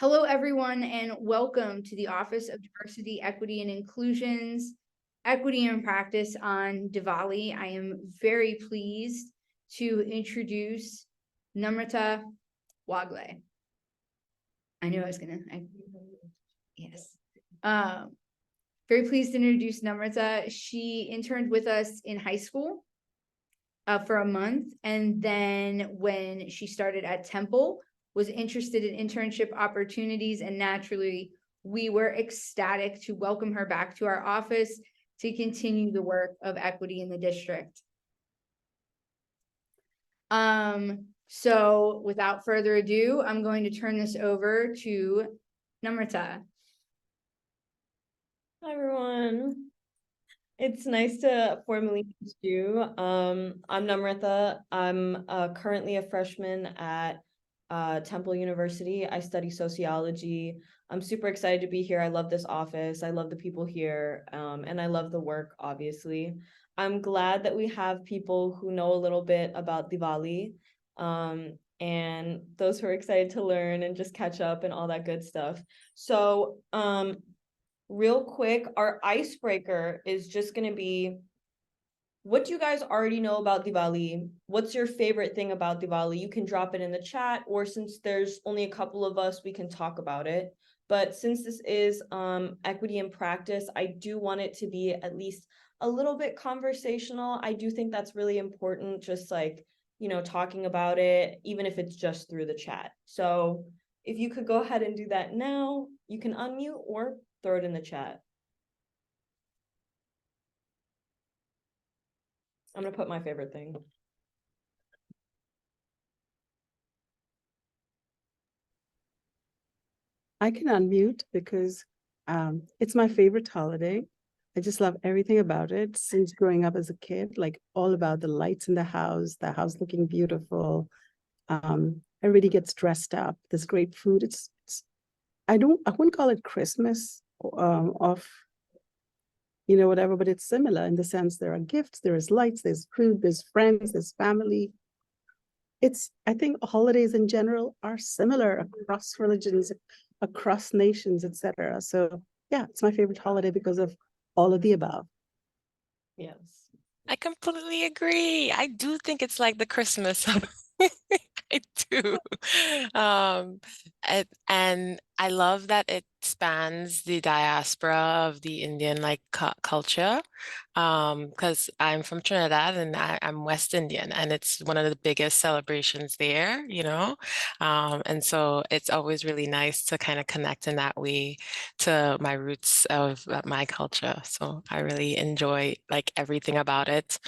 Hello, everyone, and welcome to the Office of Diversity, Equity, and Inclusion's Equity in Practice on Diwali. I am very pleased to introduce Namrta Wagle. I knew I was gonna, yes. Very pleased to introduce Namrta. She interned with us in high school for a month, and then when she started at Temple, was interested in internship opportunities, and naturally we were ecstatic to welcome her back to our office to continue the work of equity in the district. So without further ado, I'm going to turn this over to Namrta. Hi everyone. It's nice to formally meet you. I'm Namrta. I'm currently a freshman at Temple University. I study sociology. I'm super excited to be here. I love this office. I love the people here, and I love the work, obviously. I'm glad that we have people who know a little bit about Diwali, and those who are excited to learn and just catch up and all that good stuff. So, real quick, our icebreaker is just going to be, what do you guys already know about Diwali? What's your favorite thing about Diwali? You can drop it in the chat, or since there's only a couple of us, we can talk about it. But since this is equity in practice, I do want it to be at least a little bit conversational. I do think that's really important, just like, talking about it, even if it's just through the chat. So if you could go ahead and do that now, you can unmute or throw it in the chat. I'm gonna put my favorite thing. I can unmute because it's my favorite holiday. I just love everything about it since growing up as a kid, like all about the lights in the house looking beautiful. Everybody gets dressed up. There's great food. I wouldn't call it Christmas whatever, but it's similar in the sense there are gifts, there is lights, there's food, there's friends, there's family. I think holidays in general are similar across religions, across nations, etc. So yeah, it's my favorite holiday because of all of the above. Yes. I completely agree. I do think it's like the Christmas. I do. And I love that it spans the diaspora of the Indian culture. Because I'm from Trinidad and I'm West Indian, and it's one of the biggest celebrations there, and so it's always really nice to kind of connect in that way to my roots of my culture. So I really enjoy like everything about it.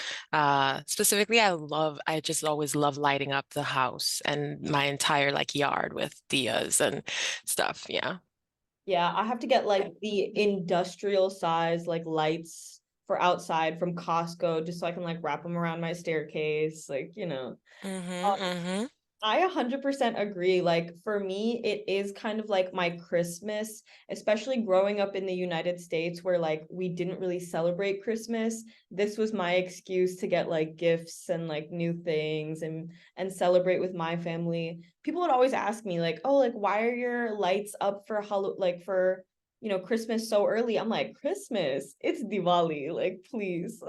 Specifically, I just always love lighting up the house and my entire like yard with diyas and stuff. Yeah. Yeah, I have to get like the industrial size like lights for outside from Costco just so I can like wrap them around my staircase, I 100% agree. Like for me, it is kind of like my Christmas, especially growing up in the United States where like we didn't really celebrate Christmas. This was my excuse to get like gifts and like new things and celebrate with my family. People would always ask me like, "Oh, like why are your lights up for Christmas so early?" I'm like, "Christmas, it's Diwali, like please."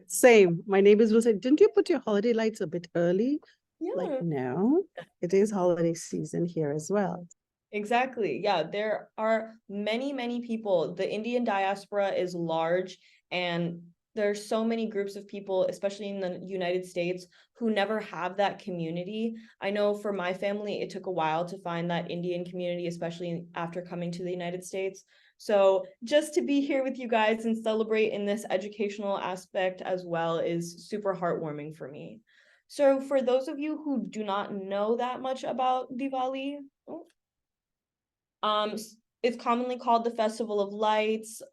Same. My neighbors will say, "Didn't you put your holiday lights a bit early?" Yeah. Like, no, it is holiday season here as well. Exactly. Yeah, there are many, many people. The Indian diaspora is large, and there's so many groups of people, especially in the United States, who never have that community. I know for my family, it took a while to find that Indian community, especially after coming to the United States. So just to be here with you guys and celebrate in this educational aspect as well is super heartwarming for me. So for those of you who do not know that much about Diwali, it's commonly called the Festival of Lights,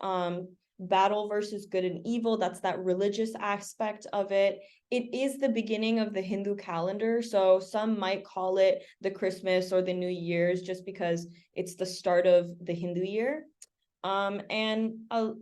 battle versus good and evil. That's that religious aspect of it. It is the beginning of the Hindu calendar, so some might call it the Christmas or the New Year's just because it's the start of the Hindu year. And a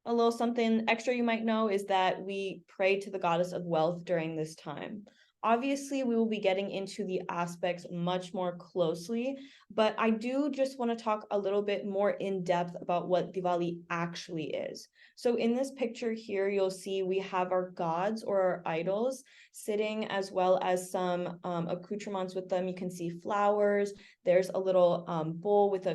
little something extra you might know is that we pray to the goddess of wealth during this time. Obviously, we will be getting into the aspects much more closely, but I do just want to talk a little bit more in depth about what Diwali actually is. So in this picture here, you'll see we have our gods or our idols sitting, as well as some accoutrements with them. You can see flowers. There's a little bowl with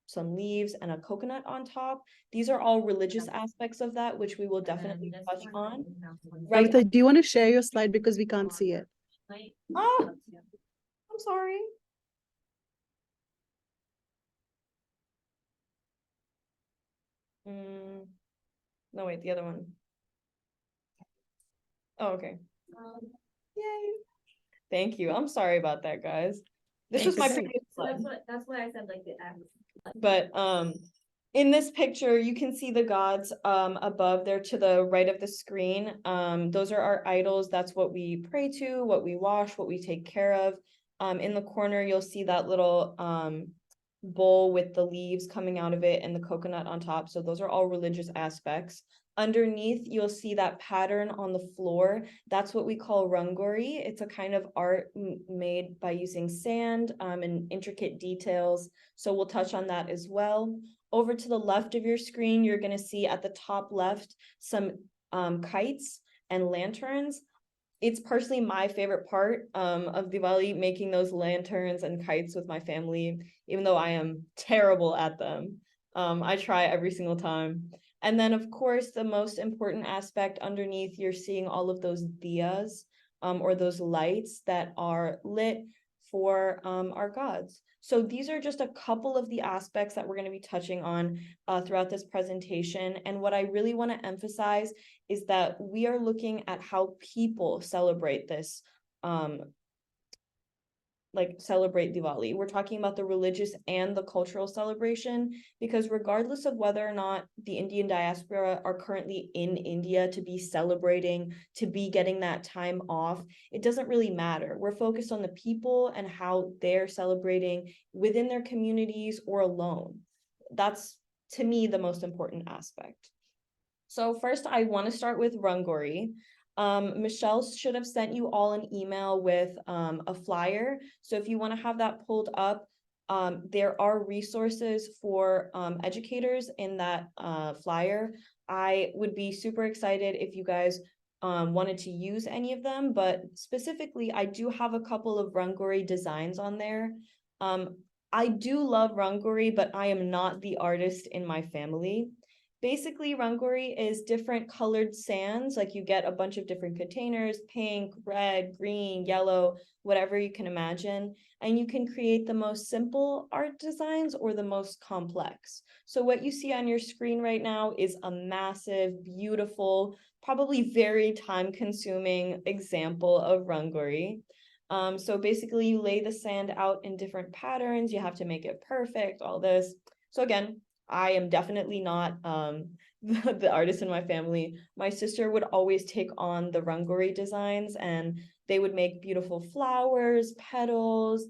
some leaves and a coconut on top. These are all religious aspects of that, which we will definitely touch on. Right. Namrta, do you want to share your slide because we can't see it? Oh, I'm sorry. No, wait, the other one. Oh, okay. Yay. Thank you. I'm sorry about that, guys. This was my Thanks. previous slide. That's why I said like the average. But in this picture, you can see the gods above there to the right of the screen. Those are our idols. That's what we pray to, what we wash, what we take care of. In the corner, you'll see that little bowl with the leaves coming out of it and the coconut on top. So those are all religious aspects. Underneath, you'll see that pattern on the floor. That's what we call rangori. It's a kind of art made by using sand and intricate details. So we'll touch on that as well. Over to the left of your screen, you're going to see at the top left some kites and lanterns. It's personally my favorite part of Diwali, making those lanterns and kites with my family, even though I am terrible at them. I try every single time. And then, of course, the most important aspect underneath, you're seeing all of those diyas or those lights that are lit for our gods. So these are just a couple of the aspects that we're going to be touching on throughout this presentation. And what I really want to emphasize is that we are looking at how people celebrate this, celebrate Diwali. We're talking about the religious and the cultural celebration, because regardless of whether or not the Indian diaspora are currently in India to be celebrating, to be getting that time off, it doesn't really matter. We're focused on the people and how they're celebrating within their communities or alone. That's, to me, the most important aspect. So first, I want to start with Rangori. Michelle should have sent you all an email with a flyer. So if you want to have that pulled up, there are resources for educators in that flyer. I would be super excited if you guys wanted to use any of them, but specifically, I do have a couple of Rangori designs on there. I do love Rangori, but I am not the artist in my family. Basically, Rangori is different colored sands, like you get a bunch of different containers, pink, red, green, yellow, whatever you can imagine, and you can create the most simple art designs or the most complex. So what you see on your screen right now is a massive, beautiful, probably very time-consuming example of Rangori. So basically, you lay the sand out in different patterns, you have to make it perfect, all this. So again, I am definitely not the artist in my family. My sister would always take on the Rangori designs, and they would make beautiful flowers, petals,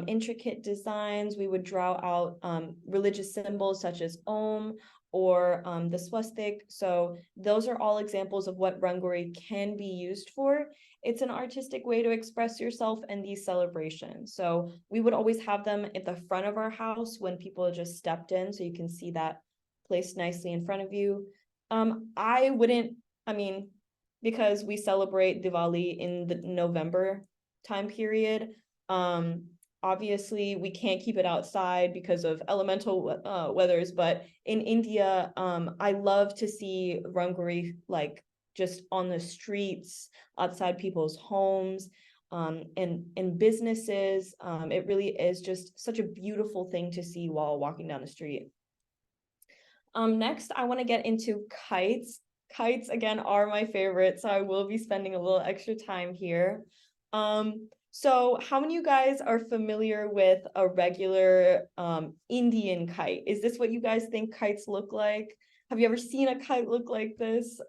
intricate designs. We would draw out religious symbols such as Om or the swastik. So those are all examples of what Rangori can be used for. It's an artistic way to express yourself in these celebrations. So we would always have them at the front of our house when people just stepped in, so you can see that placed nicely in front of you. Because we celebrate Diwali in the November time period, obviously we can't keep it outside because of elemental weathers, but in India, I love to see Rangori like just on the streets, outside people's homes, and businesses. It really is just such a beautiful thing to see while walking down the street. Next, I want to get into kites. Kites, again, are my favorite, so I will be spending a little extra time here. So how many of you guys are familiar with a regular Indian kite? Is this what you guys think kites look like? Have you ever seen a kite look like this?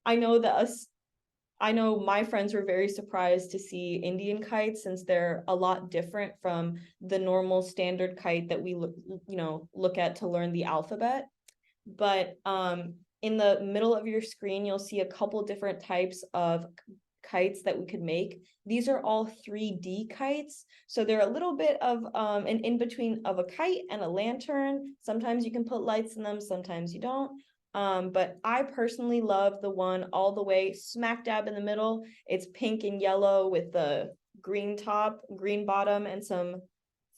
I know my friends were very surprised to see Indian kites, since they're a lot different from the normal standard kite that we look at to learn the alphabet. But in the middle of your screen, you'll see a couple different types of kites that we could make. These are all 3D kites. So they're a little bit of an in-between of a kite and a lantern. Sometimes you can put lights in them, sometimes you don't. But I personally love the one all the way smack dab in the middle. It's pink and yellow with the green top, green bottom, and some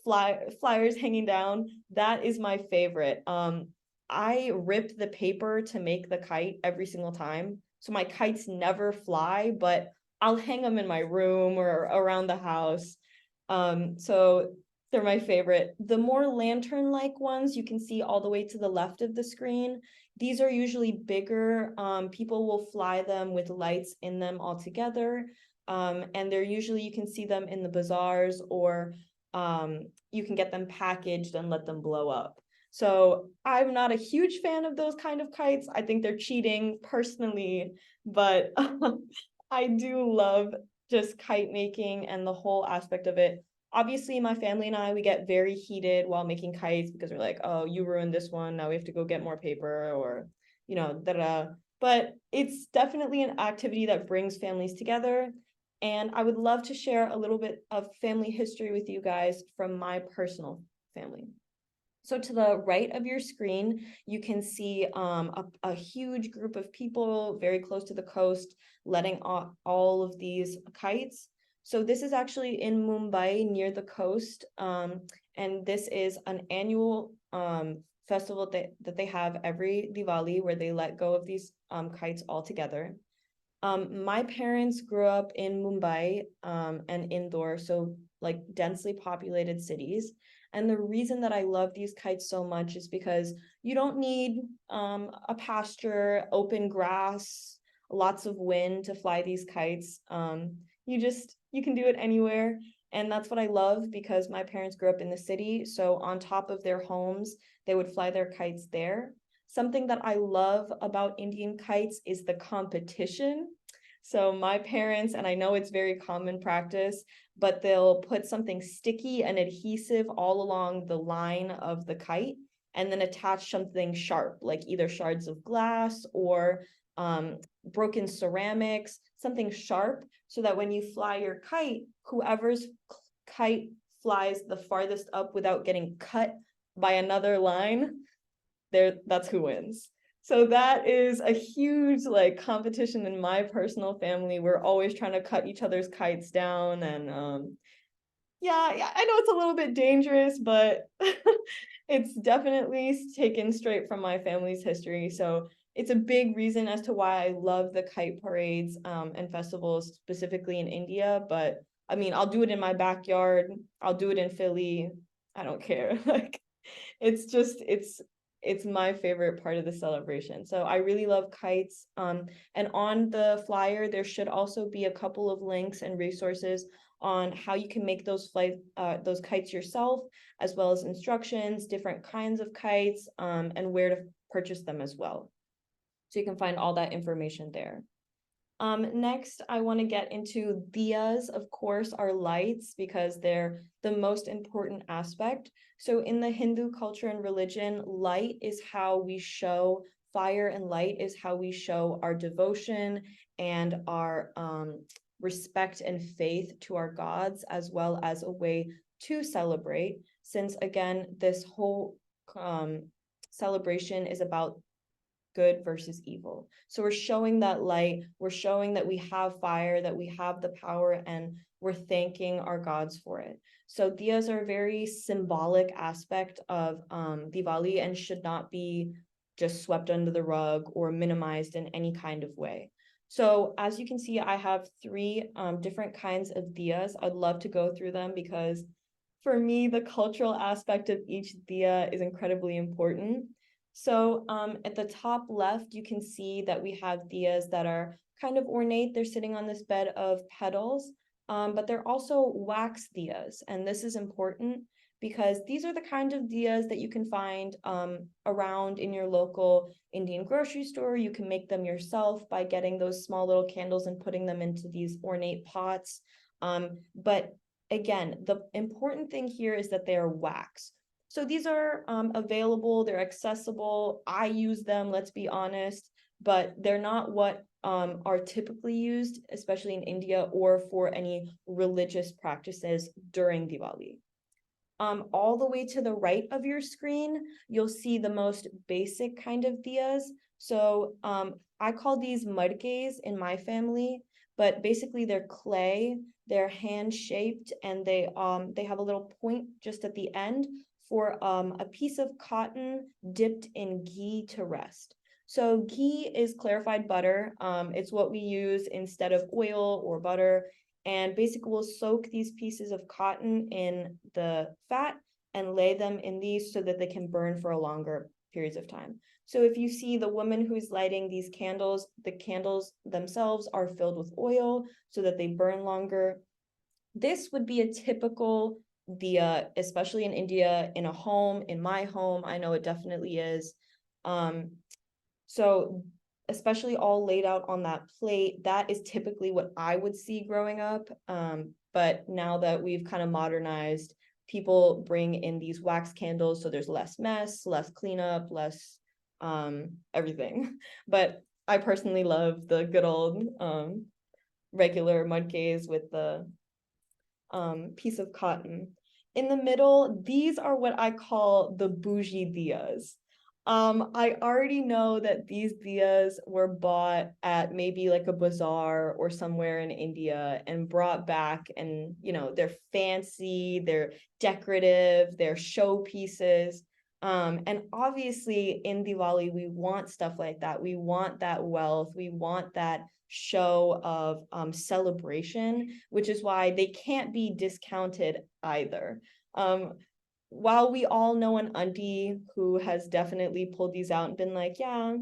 flyers hanging down. That is my favorite. I rip the paper to make the kite every single time. So my kites never fly, but I'll hang them in my room or around the house. So they're my favorite. The more lantern-like ones you can see all the way to the left of the screen. These are usually bigger. People will fly them with lights in them all together. And they're usually, you can see them in the bazaars, or you can get them packaged and let them blow up. So I'm not a huge fan of those kind of kites. I think they're cheating personally, but I do love just kite making and the whole aspect of it. Obviously, my family and I, we get very heated while making kites because we're like, oh, you ruined this one. Now we have to go get more paper, or, you know, da-da. But it's definitely an activity that brings families together. And I would love to share a little bit of family history with you guys from my personal family. So to the right of your screen, you can see a huge group of people very close to the coast letting off all of these kites. So this is actually in Mumbai near the coast. And this is an annual festival that they have every Diwali, where they let go of these kites all together. My parents grew up in Mumbai and Indore, so like densely populated cities. And the reason that I love these kites so much is because you don't need a pasture, open grass, lots of wind to fly these kites. You can do it anywhere. And that's what I love, because my parents grew up in the city. So on top of their homes, they would fly their kites there. Something that I love about Indian kites is the competition. So my parents, and I know it's very common practice, but they'll put something sticky and adhesive all along the line of the kite, and then attach something sharp, like either shards of glass or broken ceramics, something sharp, so that when you fly your kite, whoever's kite flies the farthest up without getting cut by another line, that's who wins. So that is a huge like competition in my personal family. We're always trying to cut each other's kites down, and yeah, I know it's a little bit dangerous, but it's definitely taken straight from my family's history. So it's a big reason as to why I love the kite parades and festivals, specifically in India. But I mean, I'll do it in my backyard. I'll do it in Philly. I don't care. Like, it's my favorite part of the celebration. So I really love kites. And on the flyer, there should also be a couple of links and resources on how you can make those kites yourself, as well as instructions, different kinds of kites, and where to purchase them as well. So you can find all that information there. Next, I want to get into diyas, of course, are lights, because they're the most important aspect. So in the Hindu culture and religion, light is how we show, fire and light is how we show our devotion and our respect and faith to our gods, as well as a way to celebrate. Since again, this whole celebration is about good versus evil. So we're showing that light, we're showing that we have fire, that we have the power, and we're thanking our gods for it. So diyas are a very symbolic aspect of Diwali and should not be just swept under the rug or minimized in any kind of way. So as you can see, I have 3 different kinds of diyas. I'd love to go through them, because for me, the cultural aspect of each diya is incredibly important. So at the top left, you can see that we have diyas that are kind of ornate. They're sitting on this bed of petals, but they're also wax diyas. And this is important because these are the kind of diyas that you can find around in your local Indian grocery store. You can make them yourself by getting those small little candles and putting them into these ornate pots. But again, the important thing here is that they are wax. So these are available, they're accessible. I use them, let's be honest. but they're not what are typically used, especially in India, or for any religious practices during Diwali. All the way to the right of your screen, you'll see the most basic kind of diyas. So I call these mudkes in my family, but basically they're clay, they're hand-shaped, and they have a little point just at the end for a piece of cotton dipped in ghee to rest. So ghee is clarified butter. It's what we use instead of oil or butter. And basically we'll soak these pieces of cotton in the fat and lay them in these so that they can burn for a longer periods of time. So if you see the woman who's lighting these candles, the candles themselves are filled with oil so that they burn longer. This would be a typical diya, especially in India, in a home, in my home. I know it definitely is. So especially all laid out on that plate, that is typically what I would see growing up. But now that we've kind of modernized, people bring in these wax candles, so there's less mess, less cleanup, less everything. But I personally love the good old regular mudkes with the piece of cotton. In the middle, these are what I call the bougie diyas. I already know that these diyas were bought at maybe like a bazaar or somewhere in India and brought back, and they're fancy, they're decorative, they're showpieces. And obviously in Diwali, we want stuff like that. We want that wealth, we want that show of celebration, which is why they can't be discounted either. While we all know an auntie who has definitely pulled these out and been like, yeah,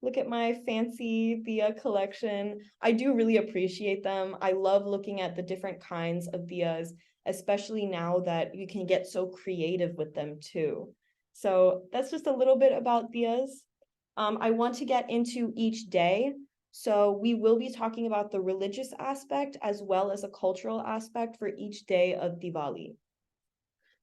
look at my fancy diya collection, I do really appreciate them. I love looking at the different kinds of diyas, especially now that you can get so creative with them too. So that's just a little bit about diyas. I want to get into each day. So we will be talking about the religious aspect as well as a cultural aspect for each day of Diwali.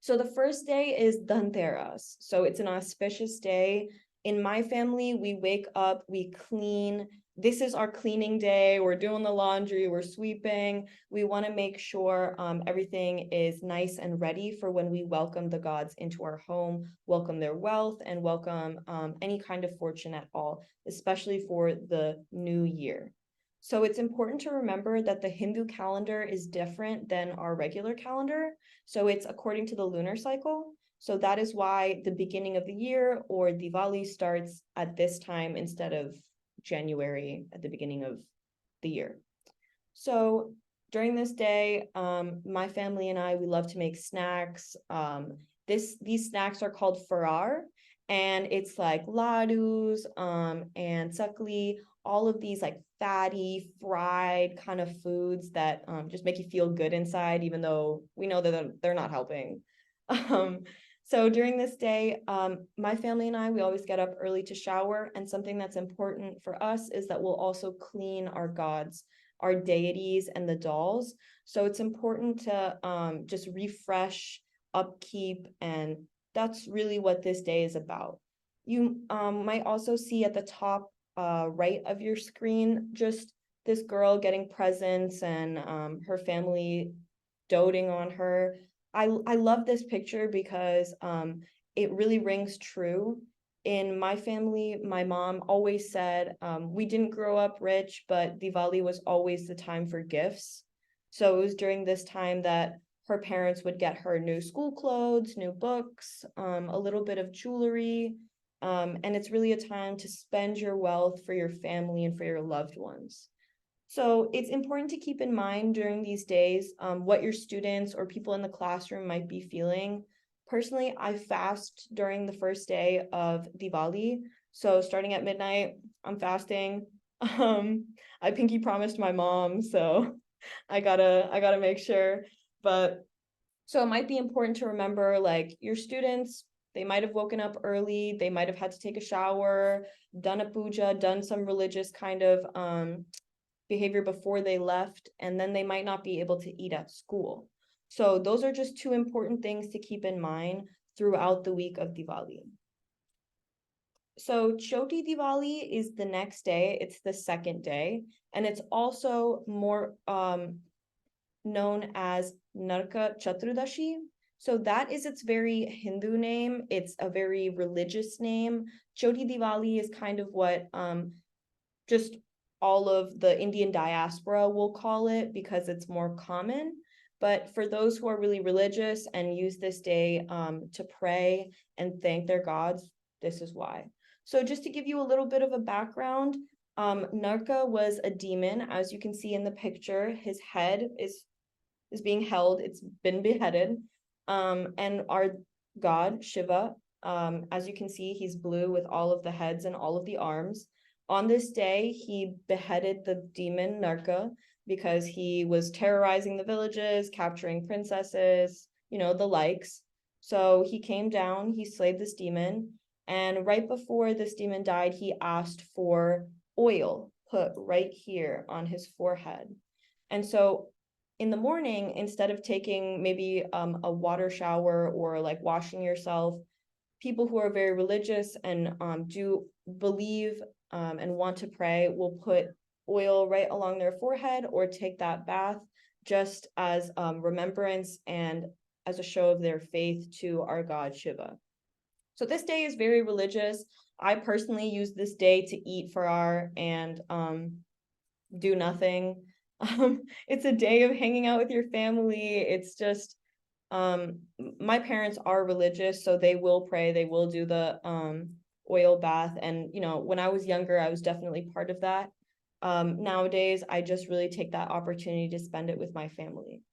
So the first day is Dhanteras. So it's an auspicious day. In my family, we wake up, we clean. This is our cleaning day. We're doing the laundry, we're sweeping. We want to make sure everything is nice and ready for when we welcome the gods into our home, welcome their wealth, and welcome any kind of fortune at all, especially for the new year. So it's important to remember that the Hindu calendar is different than our regular calendar. So it's according to the lunar cycle. So that is why the beginning of the year or Diwali starts at this time instead of January at the beginning of the year. So during this day, my family and I, we love to make snacks. These snacks are called farar, and it's like ladus and sakli, all of these like fatty, fried kind of foods that just make you feel good inside, even though we know that they're not helping. So during this day, my family and I, we always get up early to shower, and something that's important for us is that we'll also clean our gods, our deities, and the dolls. So it's important to just refresh, upkeep, and that's really what this day is about. You might also see at the top right of your screen just this girl getting presents and her family doting on her. I love this picture because it really rings true. In my family, my mom always said, we didn't grow up rich, but Diwali was always the time for gifts. So it was during this time that her parents would get her new school clothes, new books, a little bit of jewelry. And it's really a time to spend your wealth for your family and for your loved ones. So it's important to keep in mind during these days what your students or people in the classroom might be feeling. Personally, I fast during the first day of Diwali. So starting at midnight, I'm fasting. I pinky promised my mom, so I gotta make sure. But so it might be important to remember, like, your students, they might have woken up early, they might have had to take a shower, done a puja, done some religious kind of behavior before they left, and then they might not be able to eat at school. So those are just two important things to keep in mind throughout the week of Diwali. So Choti Diwali is the next day. It's the second day, and it's also more known as Narka Chaturdashi. So that is its very Hindu name. It's a very religious name. Choti Diwali is kind of what just all of the Indian diaspora will call it because it's more common. But for those who are really religious and use this day to pray and thank their gods, this is why. So just to give you a little bit of a background, Narka was a demon. As you can see in the picture, his head is being held. It's been beheaded. And our god, Shiva, as you can see, he's blue with all of the heads and all of the arms. On this day, he beheaded the demon Narka because he was terrorizing the villages, capturing princesses, the likes. So he came down, he slayed this demon, and right before this demon died, he asked for oil put right here on his forehead. And so in the morning, instead of taking maybe a water shower or like washing yourself, people who are very religious and do believe and want to pray will put oil right along their forehead or take that bath just as remembrance and as a show of their faith to our god Shiva. So this day is very religious. I personally use this day to eat farar and do nothing. It's a day of hanging out with your family. It's just my parents are religious, so they will pray, they will do the oil bath, and when I was younger I was definitely part of that. Nowadays I just really take that opportunity to spend it with my family.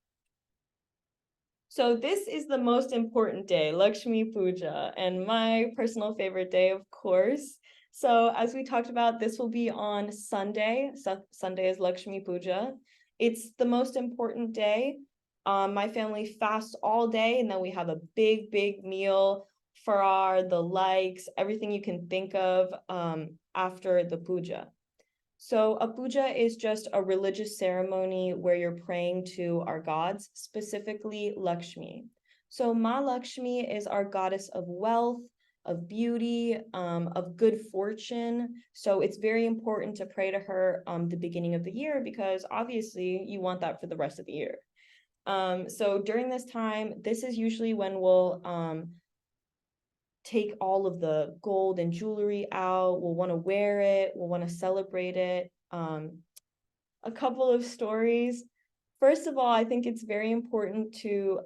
So this is the most important day, Lakshmi Puja, and my personal favorite day, of course. So as we talked about, this will be on Sunday. Sunday is Lakshmi Puja. It's the most important day. My family fasts all day, and then we have a big, big meal, farar, the likes, everything you can think of after the puja. So a puja is just a religious ceremony where you're praying to our gods, specifically Lakshmi. So Ma Lakshmi is our goddess of wealth, of beauty, of good fortune. So it's very important to pray to her the beginning of the year because obviously you want that for the rest of the year. So during this time, this is usually when we'll take all of the gold and jewelry out. We'll want to wear it. We'll want to celebrate it. A couple of stories. First of all, I think it's very important to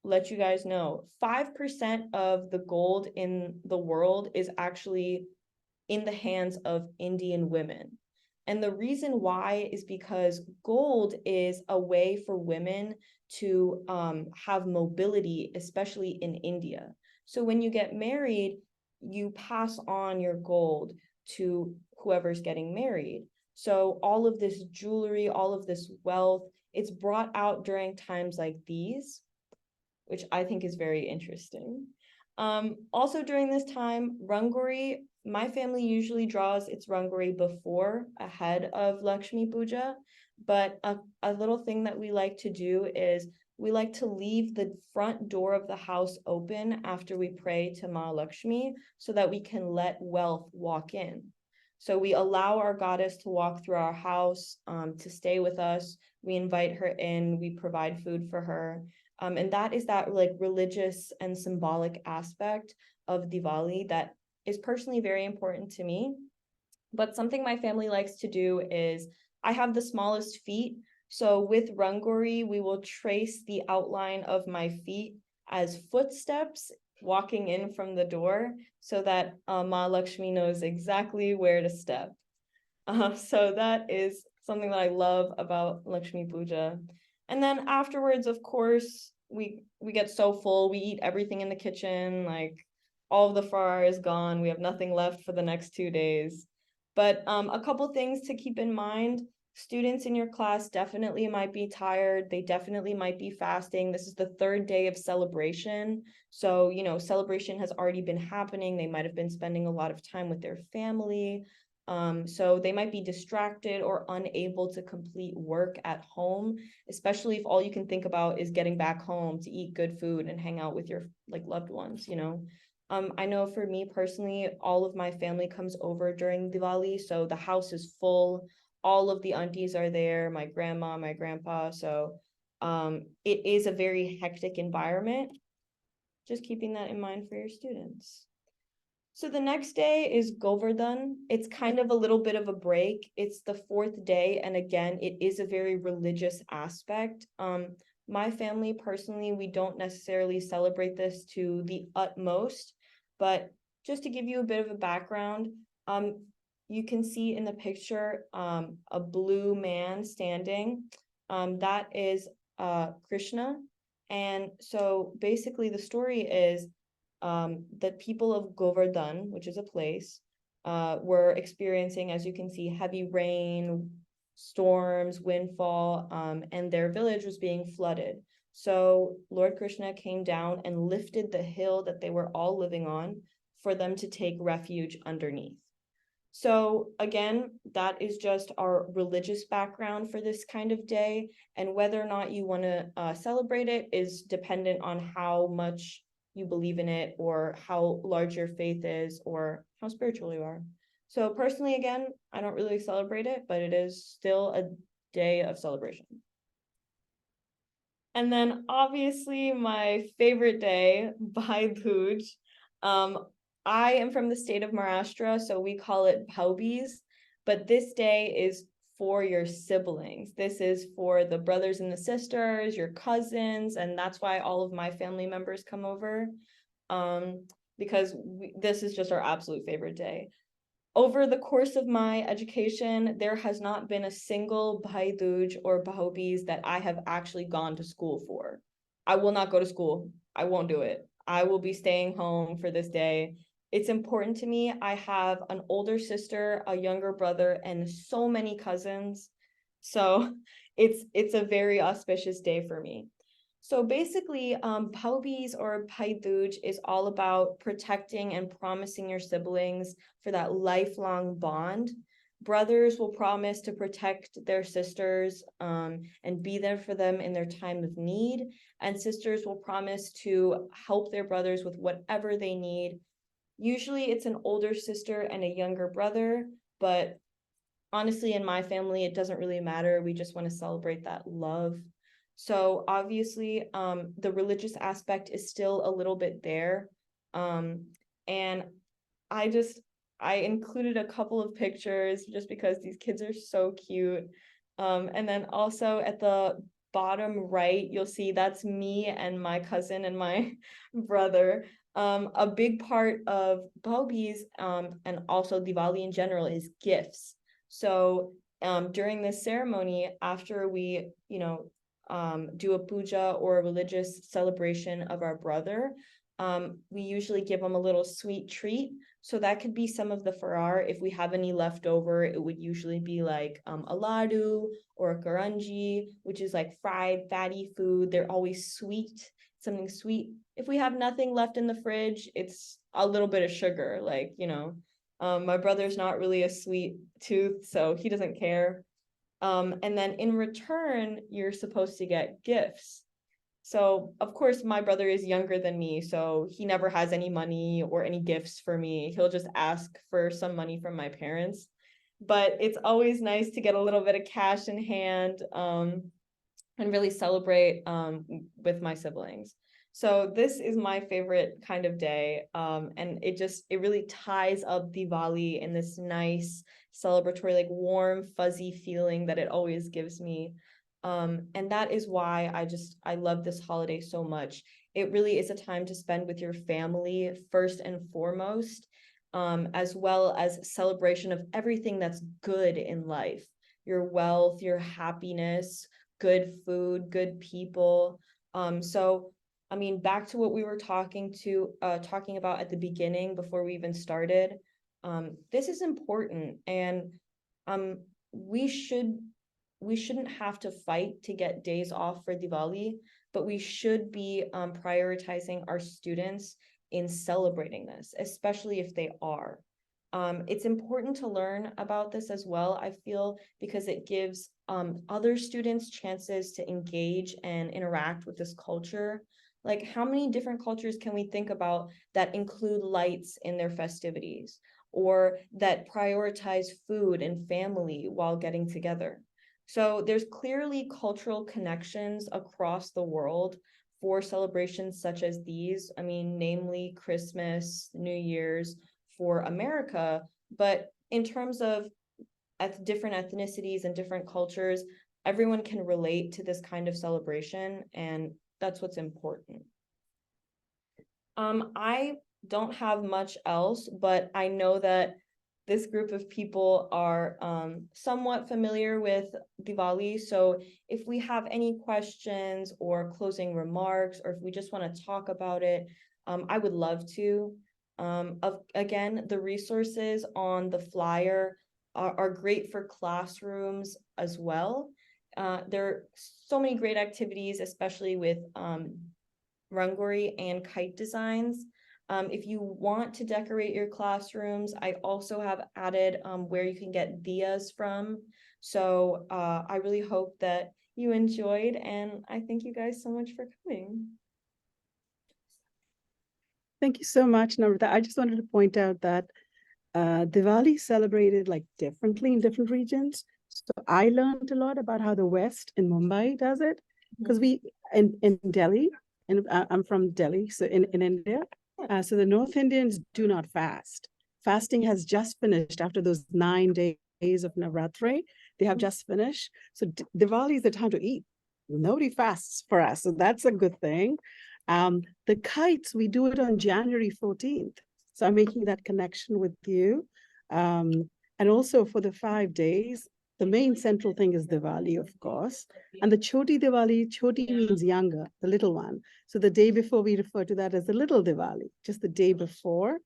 let you guys know 5% of the gold in the world is actually in the hands of Indian women. And the reason why is because gold is a way for women to have mobility, especially in India. So when you get married, you pass on your gold to whoever's getting married. So all of this jewelry, all of this wealth, it's brought out during times like these, which I think is very interesting. Also during this time, Rangori, my family usually draws its Rangori before, ahead of Lakshmi Puja, but a little thing that we like to do is we like to leave the front door of the house open after we pray to Ma Lakshmi so that we can let wealth walk in. So we allow our goddess to walk through our house, to stay with us. We invite her in, we provide food for her. And that is that like religious and symbolic aspect of Diwali that is personally very important to me. But something my family likes to do is I have the smallest feet. So with Rangori, we will trace the outline of my feet as footsteps walking in from the door so that Ma Lakshmi knows exactly where to step. So that is something that I love about Lakshmi Puja. And then afterwards, of course, we get so full, we eat everything in the kitchen, like all of the farar is gone, we have nothing left for the next 2 days. But a couple things to keep in mind, students in your class definitely might be tired, they definitely might be fasting. This is the 3rd day of celebration. So, celebration has already been happening. They might have been spending a lot of time with their family. So they might be distracted or unable to complete work at home, especially if all you can think about is getting back home to eat good food and hang out with your loved ones, I know for me personally, all of my family comes over during Diwali, so the house is full. All of the aunties are there, my grandma, my grandpa, so it is a very hectic environment. Just keeping that in mind for your students. So the next day is Govardhan. It's kind of a little bit of a break. It's the fourth day, and again, it is a very religious aspect. My family personally, we don't necessarily celebrate this to the utmost, but just to give you a bit of a background, you can see in the picture a blue man standing. That is Krishna. And so basically the story is the people of Govardhan, which is a place, were experiencing, as you can see, heavy rain, storms, windfall, and their village was being flooded. So Lord Krishna came down and lifted the hill that they were all living on for them to take refuge underneath. So again, that is just our religious background for this kind of day, and whether or not you want to celebrate it is dependent on how much you believe in it, or how large your faith is, or how spiritual you are. So personally, again, I don't really celebrate it, but it is still a day of celebration. And then obviously my favorite day, Bhai Dooj. I am from the state of Maharashtra, so we call it Bhau-Beej, but this day is for your siblings. This is for the brothers and the sisters, your cousins, and that's why all of my family members come over, because this is just our absolute favorite day. Over the course of my education, there has not been a single Bhai Dooj or Bhau-Beej that I have actually gone to school for. I will not go to school. I won't do it. I will be staying home for this day. It's important to me. I have an older sister, a younger brother, and so many cousins. So it's a very auspicious day for me. So basically, Bhau-Beej or Bhai Dooj is all about protecting and promising your siblings for that lifelong bond. Brothers will promise to protect their sisters and be there for them in their time of need. And sisters will promise to help their brothers with whatever they need. Usually it's an older sister and a younger brother, but honestly, in my family, it doesn't really matter. We just want to celebrate that love. So obviously, the religious aspect is still a little bit there. And I included a couple of pictures just because these kids are so cute. And then also at the bottom right, you'll see that's me and my cousin and my brother. A big part of Bhau-Beej, and also Diwali in general, is gifts. So during this ceremony, after we, do a puja or a religious celebration of our brother, we usually give them a little sweet treat. So that could be some of the farar. If we have any left over, it would usually be like a ladu or a karanji, which is like fried fatty food. They're always sweet, something sweet. If we have nothing left in the fridge, it's a little bit of sugar, like, my brother's not really a sweet tooth, so he doesn't care. And then in return, you're supposed to get gifts. So of course, my brother is younger than me, so he never has any money or any gifts for me. He'll just ask for some money from my parents. But it's always nice to get a little bit of cash in hand, and really celebrate with my siblings. So this is my favorite kind of day. And it really ties up Diwali in this nice celebratory, like warm, fuzzy feeling that it always gives me. And that is why I love this holiday so much. It really is a time to spend with your family first and foremost, as well as celebration of everything that's good in life, your wealth, your happiness, good food, good people. So I mean, back to what we were talking about at the beginning before we even started. This is important, and we shouldn't have to fight to get days off for Diwali, but we should be prioritizing our students in celebrating this, especially if they are. It's important to learn about this as well, I feel, because it gives other students chances to engage and interact with this culture. Like, how many different cultures can we think about that include lights in their festivities, or that prioritize food and family while getting together? So there's clearly cultural connections across the world for celebrations such as these. I mean, namely Christmas, New Year's for America, but in terms of different ethnicities and different cultures, everyone can relate to this kind of celebration, and that's what's important. I don't have much else, but I know that this group of people are somewhat familiar with Diwali. So if we have any questions or closing remarks, or if we just want to talk about it, I would love to. Again, the resources on the flyer are great for classrooms as well. There are so many great activities, especially with rangori and kite designs. If you want to decorate your classrooms, I also have added where you can get diyas from. So I really hope that you enjoyed, and I thank you guys so much for coming. Thank you so much, Namrta. I just wanted to point out that Diwali celebrated like differently in different regions. So I learned a lot about how the West in Mumbai does it, because we in Delhi, and I'm from Delhi, so in India. So the North Indians do not fast. Fasting has just finished after those 9 days of Navratri. They have just finished. So Diwali is the time to eat. Nobody fasts for us, so that's a good thing. The kites, we do it on January 14th. So I'm making that connection with you. And also for the 5 days, the main central thing is Diwali, of course. And the Choti Diwali, Choti means younger, the little one. So the day before, we refer to that as the little Diwali, just the day before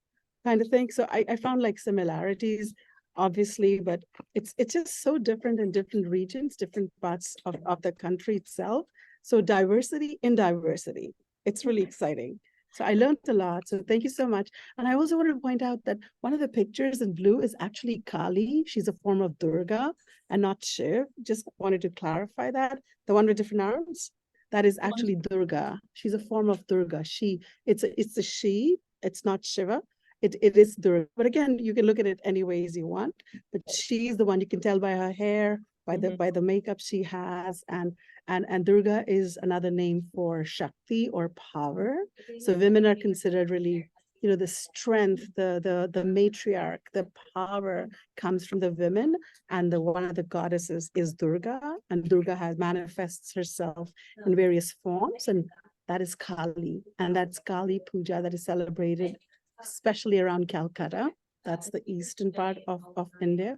kind of thing. So I found like similarities, obviously, but it's just so different in different regions, different parts of the country itself. So diversity in diversity. It's really exciting. So I learned a lot. So thank you so much. And I also wanted to point out that one of the pictures in blue is actually Kali. She's a form of Durga and not Shiv. Just wanted to clarify that. The one with different arms, that is actually Durga. She's a form of Durga. It's a she. It's not Shiva. It is Durga. But again, you can look at it any ways you want. But she's the one, you can tell by her hair, by the makeup she has, and Durga is another name for Shakti or power. So women are considered really, the strength, the matriarch, the power comes from the women, and one of the goddesses is Durga, and Durga manifests herself in various forms, and that is Kali, and that's Kali Puja that is celebrated, especially around Calcutta. That's the eastern part of India.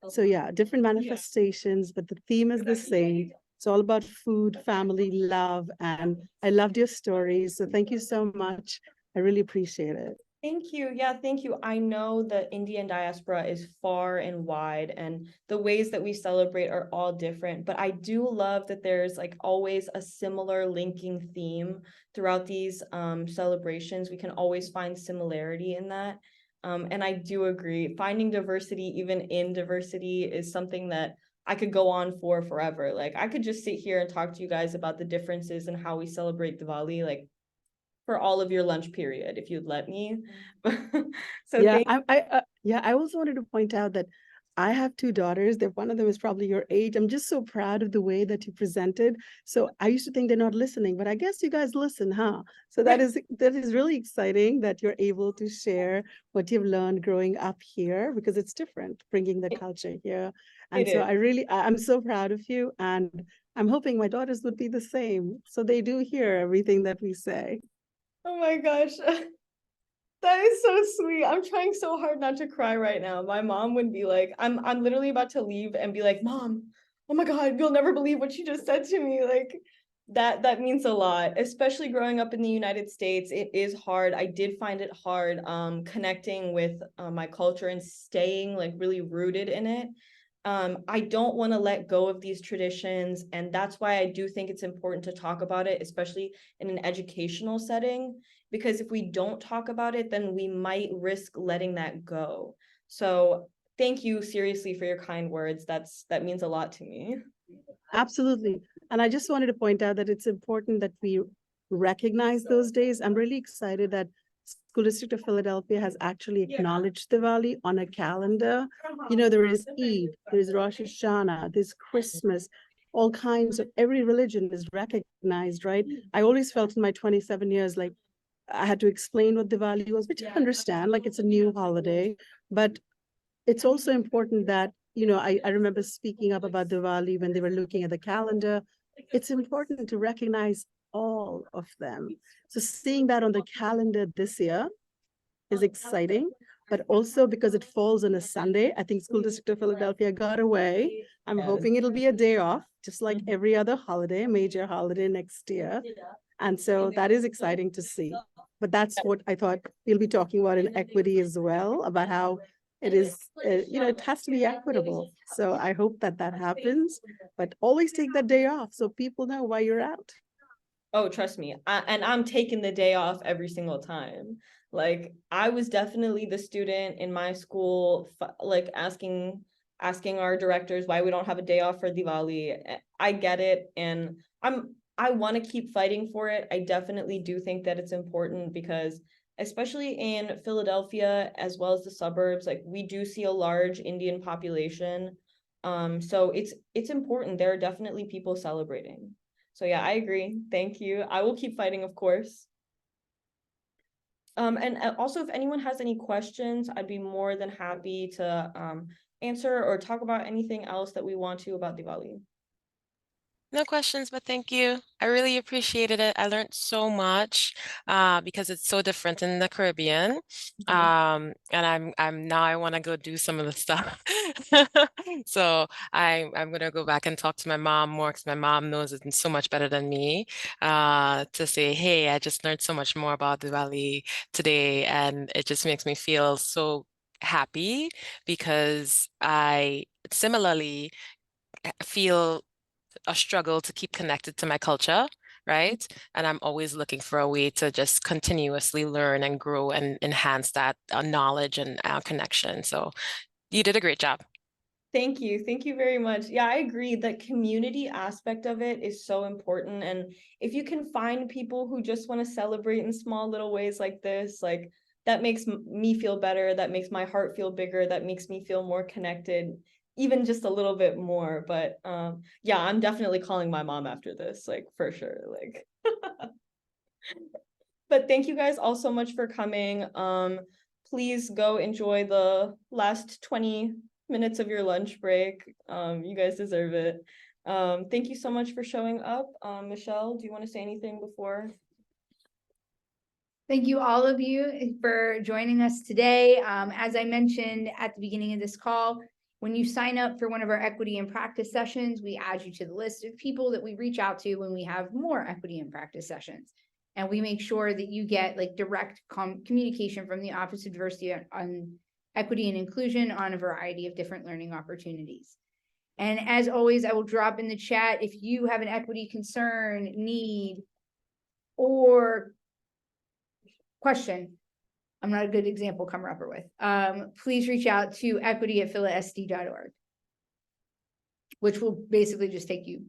So yeah, different manifestations, but the theme is the same. It's all about food, family, love, and I loved your stories. So thank you so much. I really appreciate it. Thank you. Yeah, thank you. I know the Indian diaspora is far and wide, and the ways that we celebrate are all different, but I do love that there's like always a similar linking theme throughout these celebrations. We can always find similarity in that. And I do agree, finding diversity even in diversity is something that I could go on for forever. Like, I could just sit here and talk to you guys about the differences and how we celebrate Diwali, like for all of your lunch period, if you'd let me. So yeah, I also wanted to point out that I have 2 daughters, that one of them is probably your age. I'm just so proud of the way that you presented. So I used to think they're not listening, but I guess you guys listen, huh? So that is really exciting that you're able to share what you've learned growing up here, because it's different, bringing the culture here. And so I'm so proud of you, and I'm hoping my daughters would be the same, so they do hear everything that we say. Oh my gosh. That is so sweet. I'm trying so hard not to cry right now. My mom would be like, I'm literally about to leave and be like, Mom, oh my God, you'll never believe what you just said to me. Like, that means a lot, especially growing up in the United States. It is hard. I did find it hard connecting with my culture and staying like really rooted in it. I don't want to let go of these traditions, and that's why I do think it's important to talk about it, especially in an educational setting, because if we don't talk about it, then we might risk letting that go. So thank you seriously for your kind words. That means a lot to me. Absolutely. And I just wanted to point out that it's important that we recognize those days. I'm really excited that School District of Philadelphia has actually acknowledged Diwali on a calendar. You know, there is Eid, there's Rosh Hashanah, there's Christmas, all kinds of, every religion is recognized, right? I always felt in my 27 years, like I had to explain what Diwali was, which I understand, like it's a new holiday, but it's also important that, you know, I remember speaking up about Diwali when they were looking at the calendar. It's important to recognize all of them. So seeing that on the calendar this year is exciting, but also because it falls on a Sunday, I think School District of Philadelphia got away. I'm Yes. hoping it'll be a day off, just like every other holiday, major holiday next year. And so that is exciting to see. But that's what I thought we'll be talking about in equity as well, about how it is, you know, it has to be equitable. So I hope that that happens, but always take that day off so people know why you're out. Oh, trust me. And I'm taking the day off every single time. Like, I was definitely the student in my school, like asking our directors why we don't have a day off for Diwali. I get it. And I want to keep fighting for it. I definitely do think that it's important because especially in Philadelphia, as well as the suburbs, like we do see a large Indian population. So it's important. There are definitely people celebrating. So yeah, I agree. Thank you. I will keep fighting, of course. And also if anyone has any questions, I'd be more than happy to answer or talk about anything else that we want to about Diwali. No questions, but thank you. I really appreciated it. I learned so much because it's so different in the Caribbean. And I'm now I want to go do some of the stuff. So I'm gonna go back and talk to my mom more because my mom knows it so much better than me. To say, hey, I just learned so much more about Diwali today, and it just makes me feel so happy because I similarly feel a struggle to keep connected to my culture, right? And I'm always looking for a way to just continuously learn and grow and enhance that knowledge and connection. So you did a great job. Thank you. Thank you very much. Yeah, I agree. The community aspect of it is so important. And if you can find people who just want to celebrate in small little ways like this, like that makes me feel better. That makes my heart feel bigger. That makes me feel more connected, even just a little bit more. But yeah, I'm definitely calling my mom after this, like for sure. Like, but thank you guys all so much for coming. Please go enjoy the last 20 minutes of your lunch break. You guys deserve it. Thank you so much for showing up. Michelle, do you want to say anything before? Thank you, all of you, for joining us today. As I mentioned at the beginning of this call, when you sign up for one of our equity and practice sessions, we add you to the list of people that we reach out to when we have more equity and practice sessions. And we make sure that you get like direct communication from the Office of Diversity on Equity and Inclusion on a variety of different learning opportunities. And as always, I will drop in the chat if you have an equity concern, need, or question. I'm not a good example comer upper with. Please reach out to equity@philasd.org, which will basically just take you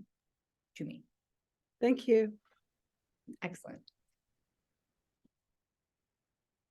to me. Thank you. Excellent.